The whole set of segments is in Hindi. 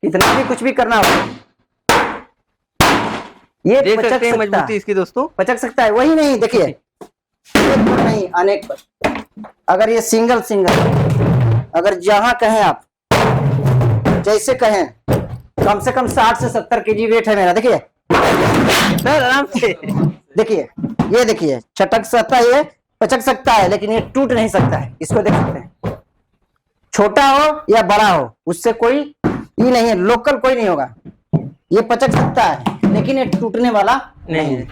कितना भी कुछ भी करना हो, ये देख पचक सकते हैं सकता मजबूती है, इसकी दोस्तों। पचक सकता है। वही नहीं, देखिए एक पर नहीं अनेक पर। अगर ये सिंगल अगर जहां कहें आप, जैसे कहें, कम से कम 60 से 70 केजी वेट है मेरा। देखिए सर आराम से। देखिए, ये देखिए चटक सकता है, ये पचक सकता है, लेकिन ये टूट नहीं सकता है। इसको देख सकते हैं, छोटा हो या बड़ा हो उससे कोई ये नहीं है, लोकल कोई नहीं होगा। ये पचक सकता है लेकिन ये टूटने वाला नहीं है।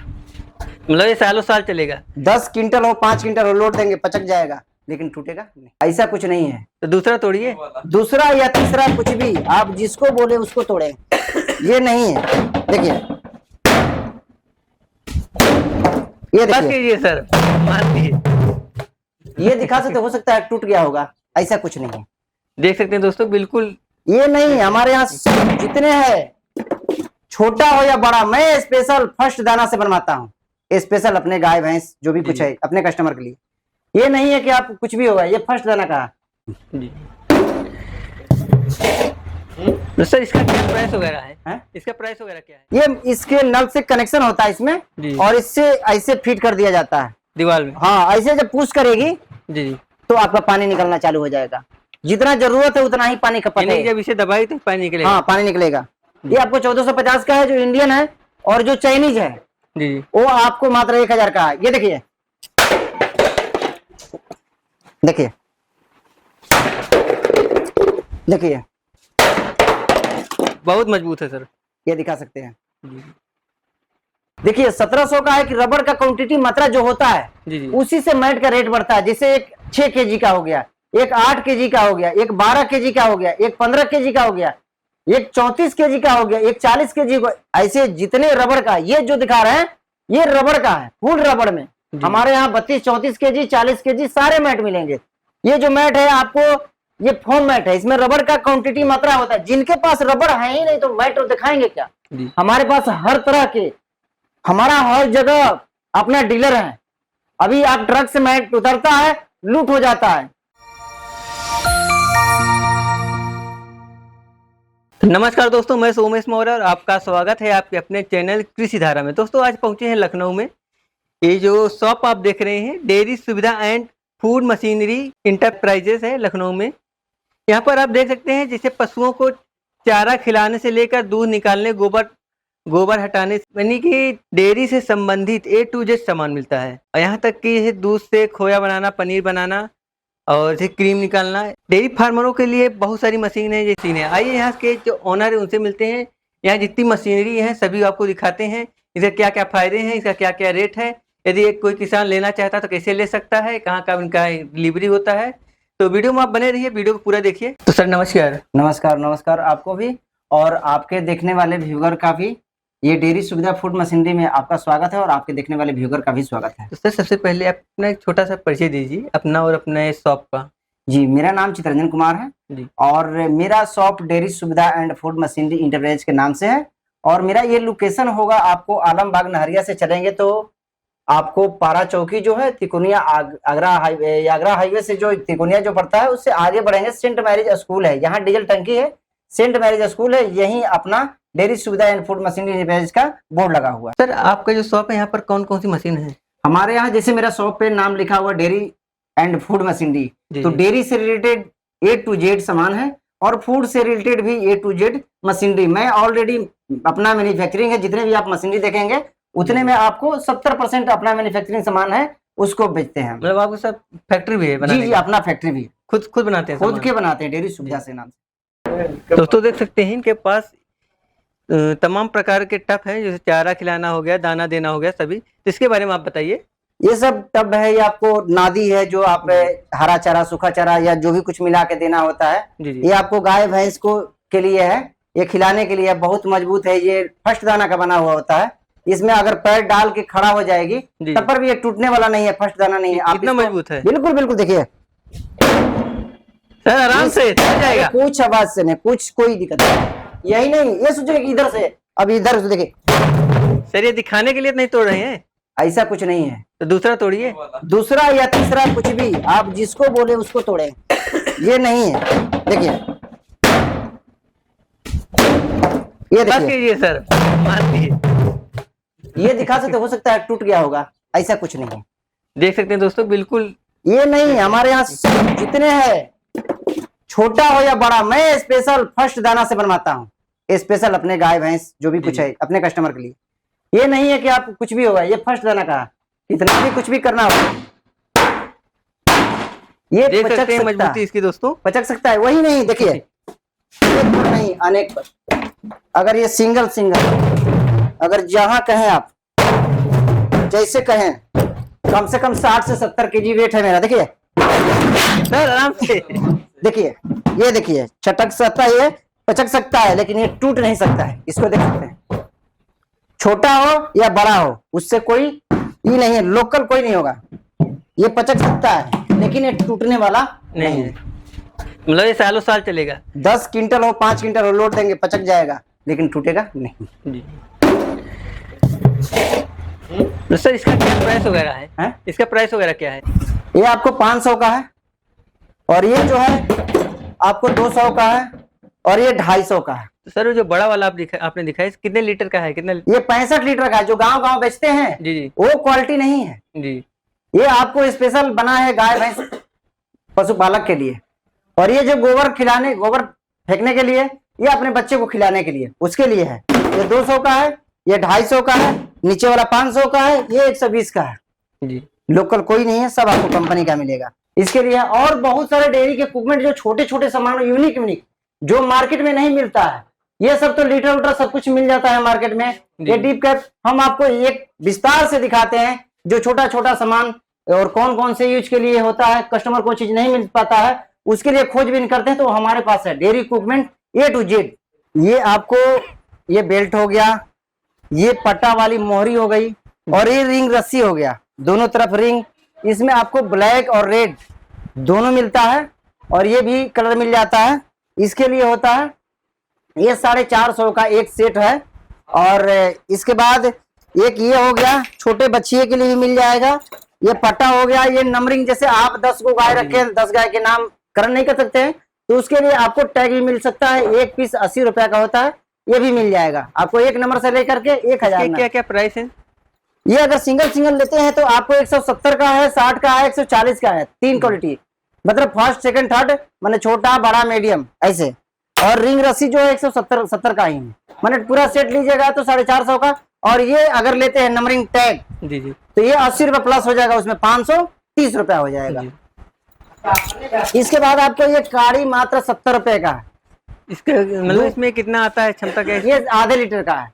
मतलब ये सालों साल चलेगा। 10 क्विंटल हो, 5 क्विंटल हो, लोड देंगे पचक जाएगा, लेकिन टूटेगा नहीं। ऐसा कुछ नहीं है। तो दूसरा तोड़िए। दूसरा या तीसरा कुछ भी आप जिसको बोले उसको तोड़े, ये नहीं है। देखिए ये बस देखिए, कीजिए सर, मान लीजिए। ये दिखा सकते, हो सकता है टूट गया होगा, ऐसा कुछ नहीं है। देख सकते हैं दोस्तों, बिल्कुल ये नहीं है। हमारे यहाँ जितने हैं, छोटा हो या बड़ा, मैं स्पेशल फर्स्ट दाना से बनवाता हूँ, स्पेशल अपने गाय भैंस जो भी कुछ है अपने कस्टमर के लिए। ये नहीं है कि आप कुछ भी होगा, ये फर्स्ट दाना का जी। तो सर इसका क्या प्राइस वगैरह है? इसका प्राइस वगैरह क्या है? ये इसके नल से कनेक्शन होता है इसमें, और इससे ऐसे फिट कर दिया जाता है दीवार में। हाँ, ऐसे जब पुश करेगी जी तो आपका पानी निकलना चालू हो जाएगा। जितना जरूरत है उतना ही पानी खपत है। जब इसे दबाई तो पानी निकलेगा। हाँ, पानी निकलेगा। ये आपको 1450 का है जो इंडियन है, और जो चाइनीज है जी वो आपको मात्र 1000 का है। ये देखिए, देखिए देखिए, बहुत मजबूत है सर। ये दिखा सकते हैं। देखिए 1700 का है कि रबड़ का क्वांटिटी मात्रा जो होता है जी जी। उसी से मैट का रेट बढ़ता है। जैसे एक 6 केजी का हो गया, एक 8 केजी का हो गया, एक 12 केजी का हो गया, एक 15 केजी का हो गया, एक 34 केजी का हो गया, एक 40 केजी का। ऐसे जितने रबड़ का, ये जो दिखा रहे हैं ये रबड़ का है, फुल रबड़ में। हमारे यहाँ 32, 34 केजी, 40 केजी सारे मैट मिलेंगे। ये जो मैट है आपको, ये फोम मैट है, इसमें रबड़ का क्वांटिटी मात्रा होता है। जिनके पास रबड़ है ही नहीं तो मैट दिखाएंगे क्या? हमारे पास हर तरह के, हमारा हर जगह अपना डीलर है। अभी आप ट्रक से मैट उतरता है, लूट हो जाता है। नमस्कार दोस्तों, मैं सोमेश मौर्य और आपका स्वागत है आपके अपने चैनल कृषि धारा में। दोस्तों आज पहुंचे हैं लखनऊ में। ये जो शॉप आप देख रहे हैं डेयरी सुविधा एंड फूड मशीनरी इंटरप्राइजेस है लखनऊ में। यहाँ पर आप देख सकते हैं जैसे पशुओं को चारा खिलाने से लेकर दूध निकालने, गोबर हटाने, यानी कि डेयरी से संबंधित A to Z सामान मिलता है। और यहाँ तक कि दूध से खोया बनाना, पनीर बनाना और जैसे क्रीम निकालना। डेयरी फार्मरों के लिए बहुत सारी मशीन है, जैसी है। आइए यहाँ के जो ओनर है उनसे मिलते हैं। यहाँ जितनी मशीनरी है सभी आपको दिखाते हैं, इसका क्या क्या फायदे हैं, इसका क्या क्या रेट है, यदि कोई किसान लेना चाहता है तो कैसे ले सकता है, कहाँ का इनका डिलीवरी होता है। तो वीडियो में आप बने रहिए, वीडियो को पूरा देखिए। तो सर नमस्कार। नमस्कार नमस्कार, आपको भी और आपके देखने वाले व्यूअर का भी। ये डेयरी सुविधा फूड मशीनरी में आपका स्वागत है और आपके देखने वाले व्यूअर का भी स्वागत है। तो सर सबसे पहले आप अपना एक छोटा सा परिचय दीजिए अपना और अपने शॉप का। जी, मेरा नाम चित्रंजन कुमार है जी। और मेरा शॉप डेयरी सुविधा एंड फूड मशीनरी इंटरप्राइज के नाम से है। और मेरा ये लोकेशन होगा, आपको आलमबाग नहरिया से चलेंगे तो आपको पारा चौकी जो है, तिकोनिया आगरा हाईवे से जो तिकोनिया जो पड़ता है उससे आगे बढ़ेंगे, सेंट मैरिज स्कूल है, यहाँ डीजल टंकी है, सेंट मैरिज स्कूल है, यही अपना डेयरी सुविधा एंड फूड मशीनरी इंटरप्राइज का बोर्ड लगा हुआ है। सर आपका जो शॉप है यहाँ पर कौन कौन सी मशीन है? हमारे यहाँ जैसे मेरा शॉप पे नाम लिखा हुआ डेयरी एंड फूड मशीनरी, तो डेयरी से रिलेटेड A to Z सामान है और फूड से रिलेटेड भी A to Z मशीनरी। मैं ऑलरेडी अपना मैन्युफैक्चरिंग है, जितने भी आप मशीनरी देखेंगे उतने में आपको 70% अपना मैन्युफैक्चरिंग सामान है, उसको बेचते हैं। मतलब आपको सब फैक्ट्री भी है? जी जी, अपना फैक्ट्री भी खुद बनाते हैं, खुद के बनाते हैं, डेयरी सुविधा से नाम से। दोस्तों देख सकते हैं इनके पास तमाम प्रकार के टप हैं, जैसे चारा खिलाना हो गया, दाना देना हो गया, सभी। तो इसके बारे में आप बताइए। ये सब टब है, ये आपको नादी है जो आप हरा चारा, सूखा चारा या जो भी कुछ मिला के देना होता है। ये आपको गाय भैंस को के लिए है, ये खिलाने के लिए बहुत मजबूत है। ये फर्स्ट दाना का बना हुआ होता है, इसमें अगर पैर डाल के खड़ा हो जाएगी तब पर भी ये टूटने वाला नहीं है, फर्स्ट दाना नहीं है। कितना मजबूत है? बिल्कुल बिल्कुल, देखिए सर आराम से चल जाएगा, कुछ आवाज से नहीं, कुछ कोई दिक्कत नहीं। यही नहीं, ये सोचिए कि इधर से, अब इधर से देखिए। सर ये दिखाने के लिए नहीं तोड़ रहे हैं? ऐसा कुछ नहीं है। तो दूसरा तोड़िए। दूसरा या तीसरा कुछ भी आप जिसको बोले उसको तोड़े, ये नहीं है। देखिए ये बस देखिए, कीजिए सर, मान लीजिए। ये दिखा सकते, हो सकता है टूट गया होगा, ऐसा कुछ नहीं है। देख सकते हैं दोस्तों, बिल्कुल ये नहीं, हमारे यहाँ सब जितने हैं, छोटा हो या बड़ा, मैं स्पेशल फर्स्ट दाना से बनवाता हूँ, स्पेशल अपने गाय भैंस जो भी कुछ है अपने कस्टमर के लिए। ये नहीं है कि आप कुछ भी होगा, ये फर्स्ट दाना का, कितना भी कुछ भी करना होगा, ये देख पचक सकते हैं सकता मजबूती है, इसकी दोस्तों। पचक सकता है। वही नहीं, देखिए एक पर नहीं, अनेक पर। अगर ये सिंगल अगर जहां कहें आप, जैसे कहें, कम से कम 60 से 70 केजी वेट है मेरा। देखिए सर आराम से, देखिए, ये देखिए, चटक सकता है, पचक सकता है, लेकिन ये टूट नहीं सकता है। इसको देख सकते हैं, छोटा हो या बड़ा हो, उससे कोई ये नहीं है, लोकल कोई नहीं होगा। ये पचक सकता है, लेकिन ये टूटने वाला नहीं है, मतलब ये सालों साल चलेगा। 10 क्विंटल हो, 5 क्विंटल हो, लोड देंगे, पचक जाएगा, लेकिन टूटेगा नहीं जी। तो सर इसका क्या प्राइस वगैरह है? इसका प्राइस वगैरह क्या है? ये आपको 500 का है, और ये जो है आपको 200 का है, और ये 250 का है। तो सर जो बड़ा वाला आपने दिखाया, कितने लीटर का है? कितना? ये 65 लीटर का है, जो गांव गांव बेचते हैं जी जी वो क्वालिटी नहीं है। जी। ये आपको स्पेशल बना है गाय भैंस पशुपालक के लिए। और ये जो गोबर फेंकने के लिए, ये अपने बच्चे को खिलाने के लिए, उसके लिए है। ये 200 का है, ये 250 का है, नीचे वाला 500 का है, ये 120 का है जी। लोकल कोई नहीं है, सब आपको कंपनी का मिलेगा। इसके लिए और बहुत सारे डेयरी के इक्विपमेंट, जो छोटे छोटे सामान यूनिक जो मार्केट में नहीं मिलता है, ये सब तो लीटर उटर सब कुछ मिल जाता है मार्केट में। ये डीप कैप हम आपको एक विस्तार से दिखाते हैं, जो छोटा छोटा सामान और कौन कौन से यूज के लिए होता है, कस्टमर को चीज नहीं मिल पाता है, उसके लिए खोजबीन करते हैं, तो हमारे पास है dairy equipment A to Z। ये आपको, ये बेल्ट हो गया, ये पट्टा वाली मोहरी हो गई, और ये रिंग रस्सी हो गया, दोनों तरफ रिंग। इसमें आपको ब्लैक और रेड दोनों मिलता है, और ये भी कलर मिल जाता है। इसके लिए होता है, ये 450 का एक सेट है। और इसके बाद एक ये हो गया, छोटे बच्चे के लिए भी मिल जाएगा। ये पट्टा हो गया, ये नंबरिंग, जैसे आप 10 को गाय रखे, 10 गाय के नाम करण नहीं कर सकते हैं, तो उसके लिए आपको टैग भी मिल सकता है। एक पीस 80 रुपया का होता है, ये भी मिल जाएगा आपको, एक नंबर से लेकर के 1000। क्या क्या प्राइस है? ये अगर सिंगल लेते हैं तो आपको 170 का है, 60 का है, 140 का है, 3 क्वालिटी, मतलब फर्स्ट सेकंड थर्ड, माने छोटा बड़ा मीडियम ऐसे। और रिंग रस्सी जो है 170 का ही है, माने पूरा सेट लीजिएगा तो 450 का। और ये अगर लेते हैं नंबरिंग टैग जी जी, तो ये 80 रुपये प्लस हो जाएगा, उसमें 530 रुपया हो जाएगा। इसके बाद आपको ये काड़ी मात्र 70 रुपए का है। इसके मतलब इसमें कितना आता है, क्षमता क्या है? ये आधे लीटर का है,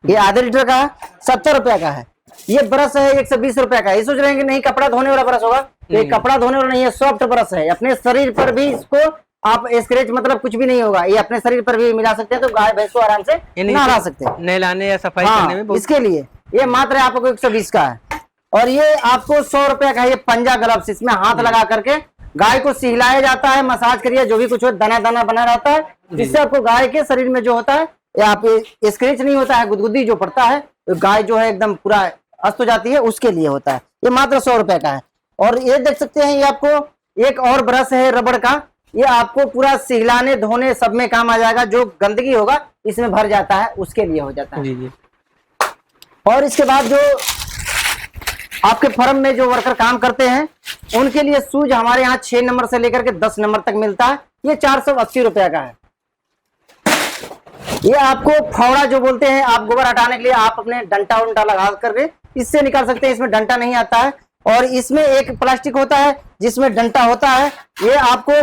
ये आधे लीटर का है, 70 रुपया का है। ये ब्रश है 120 रुपया का। ये सोच रहे हैं कि नहीं कपड़ा धोने वाला ब्रश होगा, ये कपड़ा धोने वाला नहीं है, सॉफ्ट ब्रश है। अपने शरीर पर भी इसको आप स्क्रैच मतलब कुछ भी नहीं होगा, ये अपने शरीर पर भी मिला सकते हैं, तो गाय भैंस को आराम से नहला सकते हैं, नहलाने या सफाई करने में। इसके लिए ये मात्र आपको 120 का है। और ये आपको 100 रुपया का है, ये पंजा ग्लव्स, इसमें हाथ लगा करके गाय को सिहलाया जाता है, मसाज करिए, जो भी कुछ हो, दाना दाना बना रहता है, जिससे आपको गाय के शरीर में जो होता है, या आप स्क्रैच नहीं होता है, गुदगुदी जो पड़ता है, तो गाय जो है एकदम पूरा अस्त हो जाती है, उसके लिए होता है। ये मात्र 100 रुपए का है। और ये देख सकते हैं, ये आपको एक और ब्रश है रबड़ का, ये आपको पूरा सिहलाने धोने सब में काम आ जाएगा। जो गंदगी होगा इसमें भर जाता है, उसके लिए हो जाता है। जी जी। और इसके बाद जो आपके फर्म में जो वर्कर काम करते हैं, उनके लिए शूज हमारे यहाँ 6 नंबर से लेकर के 10 नंबर तक मिलता है। ये 480 रुपया का है। ये आपको फावड़ा जो बोलते हैं, आप गोबर हटाने के लिए आप अपने डंटा उंटा लगा करके इससे निकाल सकते हैं। इसमें डंटा नहीं आता है, और इसमें एक प्लास्टिक होता है जिसमें डंटा होता है। ये आपको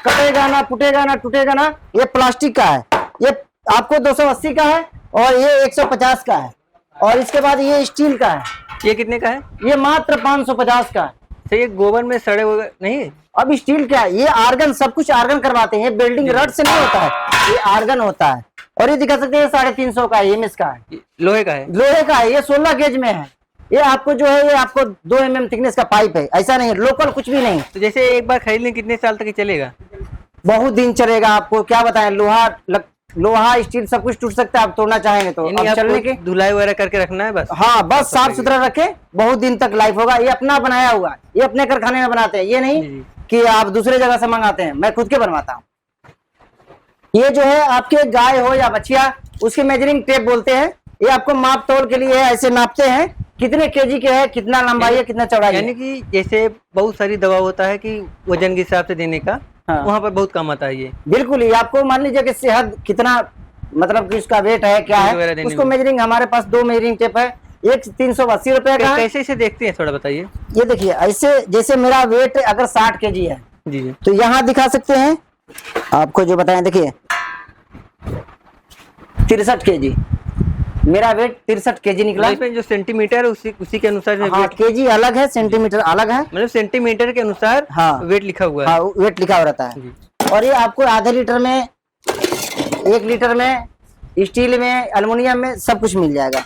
कटेगा ना, फूटेगा ना, टूटेगा ना। ये प्लास्टिक का है, ये आपको 280 का है, और ये 150 का है। और इसके बाद ये स्टील का है, ये कितने का है? ये मात्र 550 का है। तो ये गोबर में सड़े हुए नहीं? अब स्टील क्या है, ये आर्गन, सब कुछ आर्गन करवाते हैं, बिल्डिंग रड से नहीं होता है, ये आर्गन होता है। और ये दिखा सकते हैं 350 का है, एमएस का है, लोहे का है। लोहे का है, ये 16 गेज में है। ये आपको जो है, ये आपको 2 mm थिकनेस का पाइप है, ऐसा नहीं है, लोकल कुछ भी नहीं। तो जैसे एक बार खरीद लें, कितने साल तक ये चलेगा? बहुत दिन चलेगा। आपको क्या बताएं, लोहा स्टील सब कुछ टूट सकता है, आप तोड़ना चाहेंगे तो। अब चलने के धुलाई वगैरह करके रखना है बस। हाँ, बस साफ सुथरा रखे, बहुत दिन तक लाइफ होगा। ये अपना बनाया हुआ, ये अपने कारखाने में बनाते हैं, ये नहीं कि आप दूसरे जगह से मंगाते हैं, मैं खुद के बनवाता हूँ। ये जो है आपके गाय हो या बछिया, उसकी मेजरिंग टेप बोलते हैं। ये आपको माप तोल के लिए ऐसे नापते हैं कितने केजी के है, कितना लंबाई है, कितना चौड़ाई यानी है। कि जैसे बहुत सारी दवा होता है कि वजन के हिसाब से देने का, हाँ। वहाँ पर बहुत काम आता है ये। बिल्कुल ही आपको मान लीजिए कि सेहत कितना मतलब कि उसका वेट है क्या वेट वगैरह है, देने उसको में। मेजरिंग हमारे पास 2 मेजरिंग टेप है। एक 380 रुपए का है। कैसे इसे देखते हैं थोड़ा बताइए। ये देखिए ऐसे, जैसे मेरा वेट अगर 60 केजी है जी जी। तो यहाँ दिखा सकते हैं आपको जो बताएं। देखिए 63 केजी, मेरा वेट 63 केजी निकला। मतलब इसमें जो सेंटीमीटर है उसी के अनुसार हाँ, वेट, केजी अलग है, सेंटीमीटर अलग है। मतलब सेंटीमीटर के अनुसार हाँ। वेट लिखा हुआ है। हाँ, वेट लिखा हुआ रहता है। जी। और ये आपको आधे लीटर में, 1 लीटर में, स्टील में, एल्युमिनियम में सब कुछ मिल जाएगा।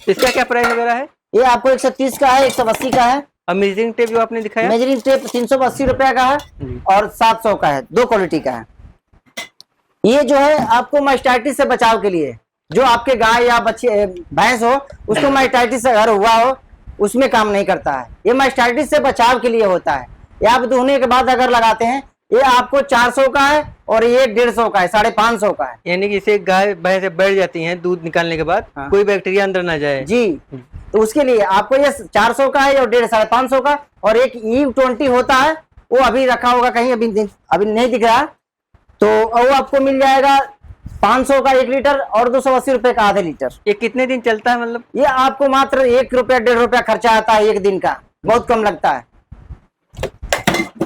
इसका क्या प्राइस वगैरह है? ये आपको 130 का है, 180 का है। और मेजरिंग टेप जो आपने दिखाया? मेजरिंग टेप 380 रुपए का है जी। और 700 का है, 2 क्वालिटी का है। ये जो है आपको मास्टाइटिस से बचाव के लिए, जो आपके गाय या बच्चे भैंस हो उसको मास्टाइटिस अगर हुआ हो उसमें काम नहीं करता है। ये मास्टाइटिस से बचाव के लिए होता है। ये आप धोने के बाद अगर लगाते हैं, ये आपको 400 का है और ये 150 का है, 550 का है। यानी कि इसे गाय भैंस बैठ जाती हैं दूध निकालने के बाद, हाँ। कोई बैक्टीरिया अंदर ना जाए। जी, तो उसके लिए आपको ये 400 का है और 550 का। और एक E20 होता है, वो अभी रखा होगा कहीं, अभी नहीं दिख रहा, तो वो आपको मिल जाएगा 500 का 1 लीटर और 280 रुपए का आधे लीटर। ये कितने दिन चलता है मतलब? ये आपको मात्र 1 रुपया 1.5 रुपया खर्चा आता है एक दिन का, बहुत कम लगता है।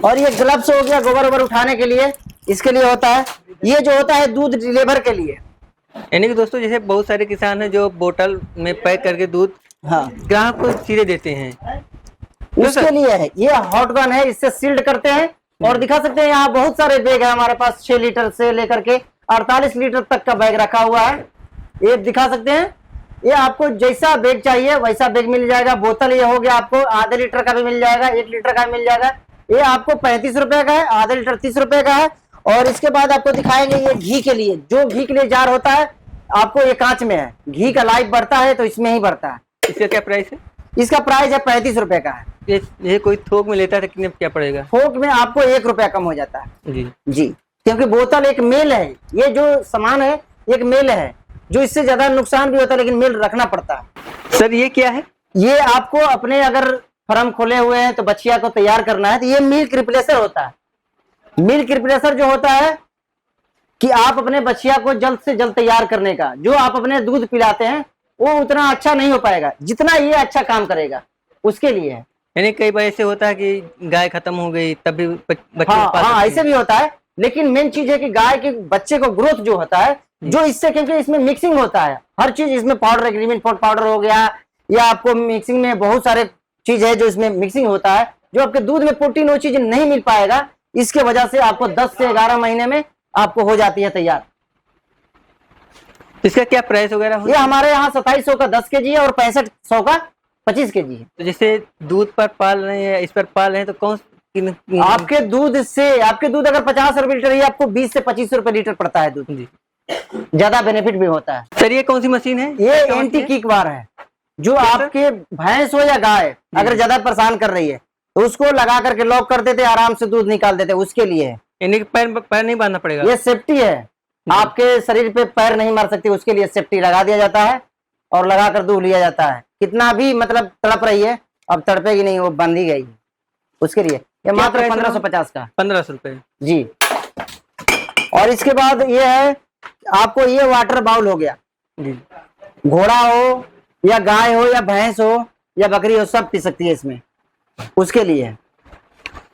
और ये ग्लव्स हो गया गोबर वोबर उठाने के लिए, इसके लिए होता है। ये जो होता है दूध डिलीवर के लिए। यानी कि दोस्तों जैसे बहुत सारे किसान हैं जो बोतल में पैक करके दूध हाँ, ग्राहक को सीधे देते हैं, उसके लिए है। ये हॉट गन है, इससे सील्ड करते हैं। और दिखा सकते हैं यहाँ बहुत सारे बैग है हमारे पास, 6 लीटर से लेकर के 48 लीटर तक का बैग रखा हुआ है। ये दिखा सकते हैं, ये आपको जैसा बैग चाहिए वैसा बैग मिल जाएगा। बोतल ये हो गया आपको आधे लीटर का भी मिल जाएगा, 1 लीटर का मिल जाएगा। ये आपको 35 रुपए का है, आधे लीटर 30 रुपए का है। और इसके बाद आपको दिखाएंगे ये घी के लिए, जो घी के लिए जार होता है, आपको ये कांच में है। घी का लाइफ बढ़ता है तो इसमें ही बढ़ता है। इसका क्या प्राइस है? इसका प्राइस है 35 रुपए का है। ये कोई थोक में लेता है तो कितने क्या पड़ेगा? थोक में आपको 1 रुपया कम हो जाता है। जी जी, क्योंकि बोतल एक मेल है, ये जो सामान है एक मेल है, जो इससे ज्यादा नुकसान भी होता है, लेकिन मेल रखना पड़ता है। सर ये क्या है? ये आपको अपने अगर फार्म खोले हुए हैं तो बच्चिया को तैयार करना है, तो ये मिल्क रिप्लेसर होता है। मिल्क रिप्लेसर जो होता है कि आप अपने बच्चिया को जल्द से जल्द तैयार करने का, जो आप अपने दूध पिलाते हैं वो उतना अच्छा नहीं हो पाएगा जितना ये अच्छा काम करेगा, उसके लिए है। यानी कई बार ऐसे होता है कि गाय खत्म हो गई तब भी बच्चे हाँ पाल हाँ, सकते ऐसे हैं। भी होता है। लेकिन मेन चीज है कि गाय के बच्चे को ग्रोथ जो होता है, जो इससे, क्योंकि इसमें मिक्सिंग होता है हर चीज, इसमें पाउडर, एग्रीमेंट पाउडर हो गया, या आपको मिक्सिंग में बहुत सारे चीज है जो इसमें मिक्सिंग होता है, जो आपके दूध में प्रोटीन वो चीज नहीं मिल पाएगा। इसके वजह से आपको 10 से 11 महीने में आपको हो जाती है तैयार। इसका क्या प्राइस वगैरह ये हमारे यहाँ 2700 का 10 केजी है और 6500 का 25 केजी है। तो जैसे दूध पर पाल रहे हैं, इस पर पाल रहे हैं, तो कौन आपके दूध से, आपके दूध अगर 50 रुपए लीटर है, आपको 20 से 25 रुपए लीटर पड़ता है दूध। जी। ज्यादा बेनिफिट भी होता है। सर ये कौन सी मशीन है? ये क्या एंटी मशीन है? किक बार है, जो क्या सर? आपके भैंस हो या गाय अगर ज्यादा परेशान कर रही है तो उसको लगा करके लॉक कर देते, आराम से दूध निकाल देते, उसके लिए है। यानी कि पैर नहीं बांधना पड़ेगा? ये सेफ्टी है, आपके शरीर पे पैर नहीं मार सकती, उसके लिए सेफ्टी लगा दिया जाता है और लगा कर दूध लिया जाता है। कितना भी मतलब तड़प रही है, अब तड़पेगी नहीं, वो बंध ही गई, उसके लिए ये मात्र प्राइस है? 1550 का 1500 रुपए। जी। और इसके बाद ये है आपको, ये वाटर बाउल हो गया। जी। घोड़ा हो या गाय हो या भैंस हो या बकरी हो, सब पी सकती है इसमें, उसके लिए है।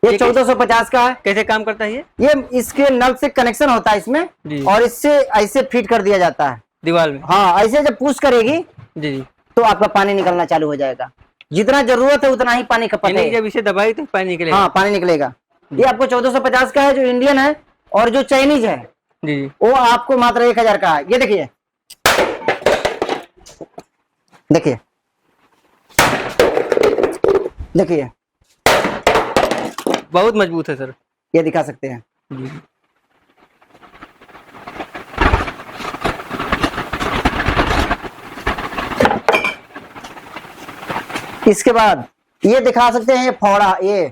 ये 1450 का है। कैसे काम करता है ये इसके नल से कनेक्शन होता है इसमें, जी। और इससे ऐसे फिट कर दिया जाता है दीवार में? हाँ, ऐसे जब पुश करेगी जी जी। तो आपका पानी निकलना चालू हो जाएगा। जितना जरूरत है उतना ही पानी खपत यानी है। कि जब इसे दबाई तो पानी निकलेगा? हाँ, पानी निकलेगा। ये आपको 1450 का है जो इंडियन है, और जो चाइनीज है जी जी। वो आपको मात्र 1000 का है। ये देखिए, देखिए देखिए, बहुत मजबूत है सर। ये दिखा सकते हैं। जी। इसके बाद ये दिखा सकते हैं, ये फौड़ा, ये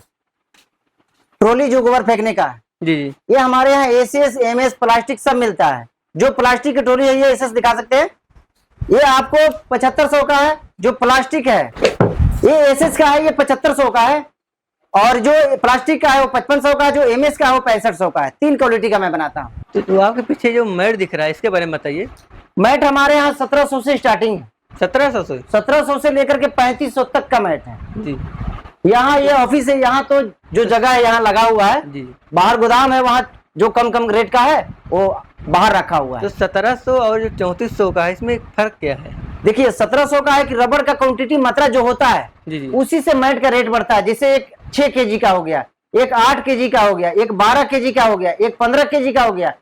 ट्रॉली जो गोबर फेंकने का है, जी जी। ये हमारे यहाँ ACS MS प्लास्टिक सब मिलता है। जो प्लास्टिक की टोली है ये एसएस दिखा सकते हैं, ये आपको 7500 का है। जो प्लास्टिक है ये एसएस का है, ये 7500 का है। और जो प्लास्टिक का है वो 5500 का है, जो एमएस का है वो 6500 का है। 3 क्वालिटी का मैं बनाता हूँ। तो आपके पीछे जो मैट दिख रहा है इसके बारे में बताइए। मैट हमारे यहाँ 1700 से स्टार्टिंग है। 1700 से 1700 से लेकर के 3500 तक का मैट है जी। यहाँ ये ऑफिस है, यहाँ तो जो जगह है यहाँ लगा हुआ है जी। बाहर गोदाम है, वहाँ जो कम रेट का है वो बाहर रखा हुआ है। तो 1700 और जो 3400 का है इसमें फर्क क्या है? देखिए 1700 का है कि रबड़ का क्वांटिटी मात्रा जो होता है जी जी। उसी से मैट का रेट बढ़ता है। जैसे एक 6 kg का हो गया, एक 8 kg का हो गया, एक 12 kg का हो गया, एक 15 kg का हो गया,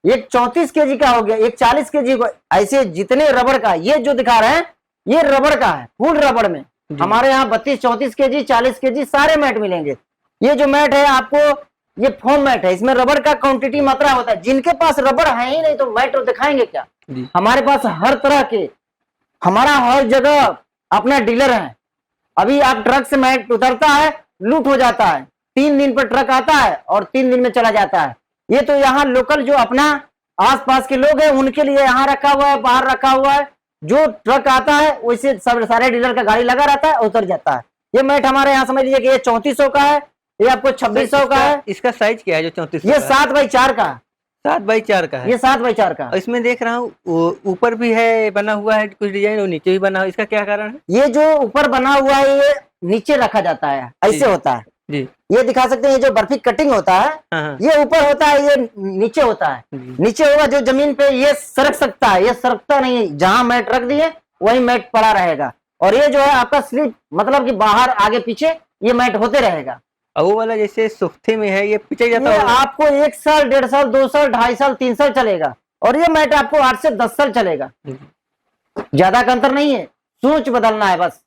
एक 34 kg का हो गया, एक 40 kg का। ऐसे जितने रबड़ का ये जो दिखा रहे हैं ये रबड़ का है, फुल रबड़ में हमारे यहाँ 32, 34 kg, 40 kg सारे मैट मिलेंगे। ये जो मैट है आपको ये फोम मैट है, इसमें रबड़ का क्वांटिटी मात्रा होता है। जिनके पास रबड़ है ही नहीं तो मैट तो दिखाएंगे क्या? हमारे पास हर तरह के, हमारा हर जगह अपना डीलर है। अभी आप ट्रक से मैट उतरता है, लूट हो जाता है, 3 दिन पर ट्रक आता है और 3 दिन में चला जाता है। ये तो यहाँ लोकल जो अपना आसपास के लोग हैं उनके लिए यहाँ रखा हुआ है, बाहर रखा हुआ है। जो ट्रक आता है वैसे सब सारे डीलर का गाड़ी लगा रहता है, उतर जाता है। ये मैट हमारे यहाँ समझ लीजिए कि ये 3400 का है, ये आपको 2600 का है। इसका साइज क्या है जो 3400? ये 7x4 का, 7x4 का है। ये 7x4 का। और इसमें देख रहा हूँ ऊपर भी है बना हुआ है कुछ डिजाइन और नीचे भी बना हुआ है, इसका क्या कारण है? ये जो ऊपर बना हुआ है ये नीचे रखा जाता है, ऐसे होता है जी। ये दिखा सकते हैं। ये जो बर्फी कटिंग होता है हाँ। ये ऊपर होता है, ये नीचे होता है। नीचे होगा जो जमीन पे ये सरक सकता है, ये सरकता नहीं है। जहां मैट रख दिए वही मैट पड़ा रहेगा। और ये जो है आपका स्लिप मतलब कि बाहर आगे पीछे ये मैट होते रहेगा। और वो वाला जैसे सुख्ती में है ये पीछे जाता ये होगा। आपको 1 साल, 1.5 साल, 2 साल, 2.5 साल, 3 साल चलेगा। और ये मैट आपको 8 से 10 साल चलेगा। ज्यादा का अंतर नहीं है, सोच बदलना है बस।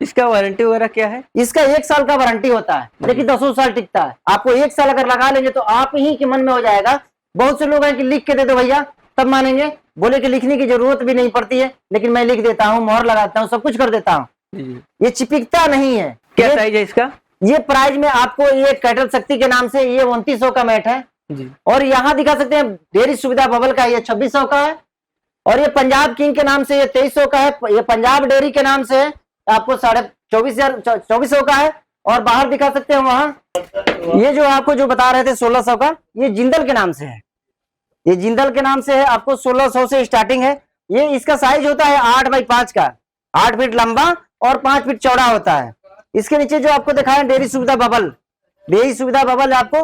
इसका वारंटी वगैरह क्या है? इसका 1 साल का वारंटी होता है, लेकिन 10 साल टिकता है। आपको 1 साल अगर लगा लेंगे तो आप ही के मन में हो जाएगा। बहुत से लोग हैं कि लिख के दे दो भैया तब मानेंगे, बोले कि लिखने की जरूरत भी नहीं पड़ती है, लेकिन मैं लिख देता हूँ, मोहर लगाता हूँ, सब कुछ कर देता हूँ। ये चिपकता नहीं है। क्या साइज है इसका? ये प्राइस में आपको ये कैटल शक्ति के नाम से ये 2900 का मैट है जी। और और यहाँ दिखा सकते हैं डेयरी सुविधा बबल का ये 2600 का है। और ये पंजाब किंग के नाम से ये 2300 का है। ये पंजाब डेयरी के नाम से आपको 24,000 का है। और बाहर दिखा सकते हैं वहां ये जो आपको जो बता रहे थे 1600 का, ये जिंदल के नाम से है। ये जिंदल के नाम से है, आपको 1600 से स्टार्टिंग है। ये इसका साइज होता है 8x5 का, 8 फीट लंबा और 5 फीट चौड़ा होता है। इसके नीचे जो आपको दिखाया डेयरी सुविधा बबल, डेयरी सुविधा बबल आपको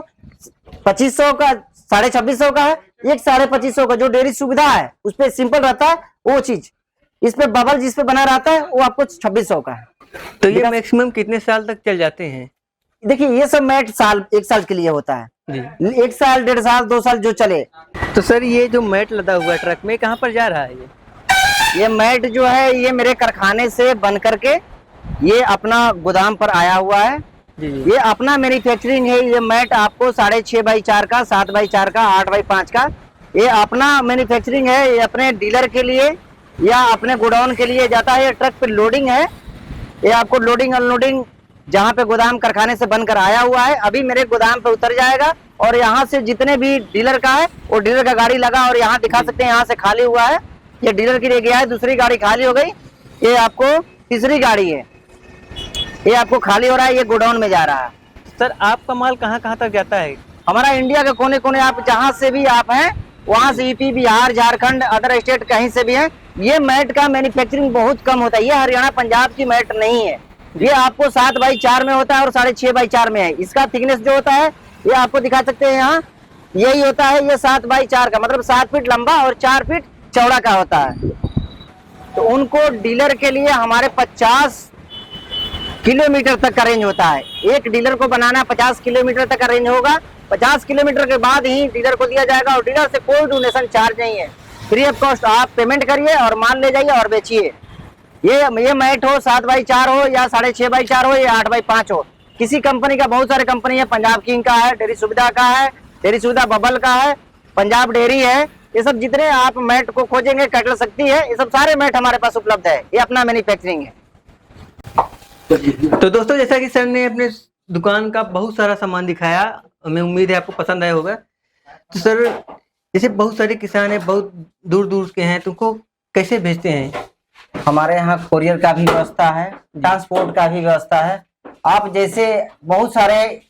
2500 का, 2650 का है। एक 2550 का जो डेयरी सुविधा है उस पर सिंपल रहता है वो चीज, इस पे बबल जिस पे बना रहता है वो आपको 2600 का है। तो ये मैक्सिमम कितने साल तक चल जाते हैं? देखिए ये सब मैट 1 साल के लिए होता है जी। 1 साल, 1.5 साल, 2 साल जो चले। तो सर ये जो मैट लदा हुआ है ट्रक में कहाँ पर जा रहा है ये मैट जो है ये मेरे कारखाने से बन करके ये अपना गोदाम पर आया हुआ है जी। ये अपना मैन्युफैक्चरिंग है। ये मैट आपको 6.5x4 का, 7x4 का, 8x5 का ये अपना मैन्युफैक्चरिंग है। ये अपने डीलर के लिए या अपने गोडाउन के लिए जाता है। ये ट्रक पे लोडिंग है, ये आपको लोडिंग अनलोडिंग जहाँ पे गोदाम कारखाने से बनकर आया हुआ है अभी मेरे गोदाम पे उतर जाएगा। और यहाँ से जितने भी डीलर का है वो डीलर का गाड़ी लगा और यहाँ दिखा सकते हैं यहाँ से खाली हुआ है। ये डीलर के लिए गया है, दूसरी गाड़ी खाली हो गई, ये आपको तीसरी गाड़ी है, ये आपको खाली हो रहा है, ये गोडाउन में जा रहा है। सर आपका माल कहाँ कहाँ तक जाता है? हमारा इंडिया के कोने कोने आप जहाँ से भी आप हैं वहाँ से UP, Bihar, Jharkhand, other state कहीं से भी है। ये मैट का मैन्युफैक्चरिंग बहुत कम होता है। ये हरियाणा पंजाब की मैट नहीं है। ये आपको 7x4 में होता है और 6.5x4 में है। इसका थिकनेस जो होता है ये आपको दिखा सकते हैं यहाँ, यही होता है। ये 7x4 का मतलब 7 फीट लंबा और 4 फीट चौड़ा का होता है। तो उनको डीलर के लिए हमारे 50 किलोमीटर तक का रेंज होता है। एक डीलर को बनाना 50 किलोमीटर तक का रेंज होगा। 50 किलोमीटर के बाद ही डीलर को दिया जाएगा और डीलर से कोई डोनेशन चार्ज नहीं है, फ्री ऑफ कॉस्ट। आप पेमेंट करिए और माल ले जाइए और बेचिए। ये मैट हो 7x4 हो या 6.5x4 हो या 8x5 हो, किसी कंपनी का, बहुत सारे कंपनी है, पंजाब किंग का है, डेयरी सुविधा का है, डेयरी सुविधा बबल का है, पंजाब डेयरी है। ये सब जितने आप मैट को खोजेंगे कैटल शक्ति है, ये सब सारे मैट हमारे पास उपलब्ध है। ये अपना मैन्युफैक्चरिंग है। तो दोस्तों जैसा कि सर ने अपने दुकान का बहुत सारा सामान दिखाया, हमें उम्मीद है आपको पसंद आया होगा। तो सर जैसे बहुत सारे किसान हैं, बहुत दूर दूर के हैं, तुमको कैसे भेजते हैं? हमारे यहाँ कोरियर का भी व्यवस्था है, ट्रांसपोर्ट का भी व्यवस्था है। आप जैसे बहुत सारे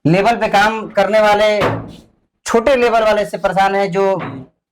लेवल पे काम करने वाले छोटे लेवल वाले से परेशान है, जो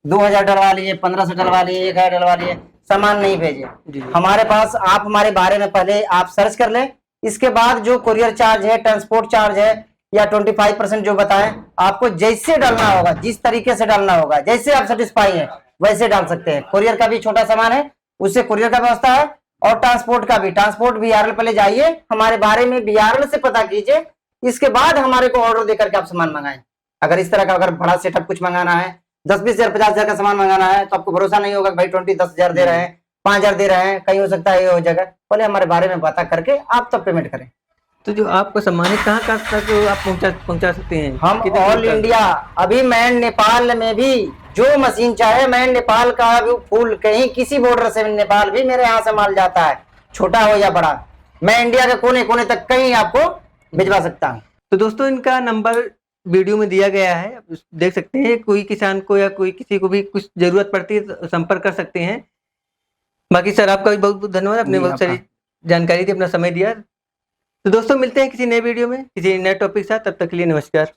2000 डलवा लिए, 1500 डलवा लिए, 1000 डलवा लिए, सामान नहीं भेजे। जी। हमारे पास आप हमारे बारे में पहले आप सर्च कर लें, इसके बाद जो कोरियर चार्ज है, ट्रांसपोर्ट चार्ज है, या 25% जो बताएं, आपको जैसे डालना होगा, जिस तरीके से डालना होगा, जैसे आप सेटिस्फाई हैं वैसे डाल सकते हैं। कोरियर का भी छोटा सामान है, उससे कोरियर का व्यवस्था है, और ट्रांसपोर्ट का भी। ट्रांसपोर्ट बीआरएल पहले जाइए, हमारे बारे में बीआरएल से पता कीजिए, इसके बाद हमारे को ऑर्डर देकर के आप सामान मंगाएं। अगर इस तरह का अगर बड़ा सेटअप कुछ मंगाना है, 10-20 हजार 50 हजार का सामान मंगाना है, तो आपको भरोसा नहीं होगा कि भाई 10 हजार दे रहे हैं, 5000 दे रहे हैं, कहीं हो सकता है ये हो जगह। पहले हमारे बारे में पता करके आप तब पेमेंट करें। तो जो आपका सामान है कहाँ कहाँ तक आप पहुँचा सकते हैं? हम कितने ऑल दूर तक? इंडिया, अभी मैं नेपाल में भी जो मशीन चाहे, मैं नेपाल का भी फुल, कहीं किसी बॉर्डर से नेपाल भी मेरे यहाँ से माल जाता है, छोटा हो या बड़ा, मैं इंडिया के कोने कोने तक कहीं आपको भिजवा सकता हूँ। तो दोस्तों इनका नंबर वीडियो में दिया गया है, आप देख सकते हैं। कोई किसान को या कोई किसी को भी कुछ जरूरत पड़ती है तो संपर्क कर सकते हैं। बाकी सर आपका भी बहुत बहुत धन्यवाद, आपने जी, बहुत सारी जानकारी दी, अपना समय दिया। तो दोस्तों मिलते हैं किसी नए वीडियो में किसी नए टॉपिक के साथ, तब तक के लिए नमस्कार।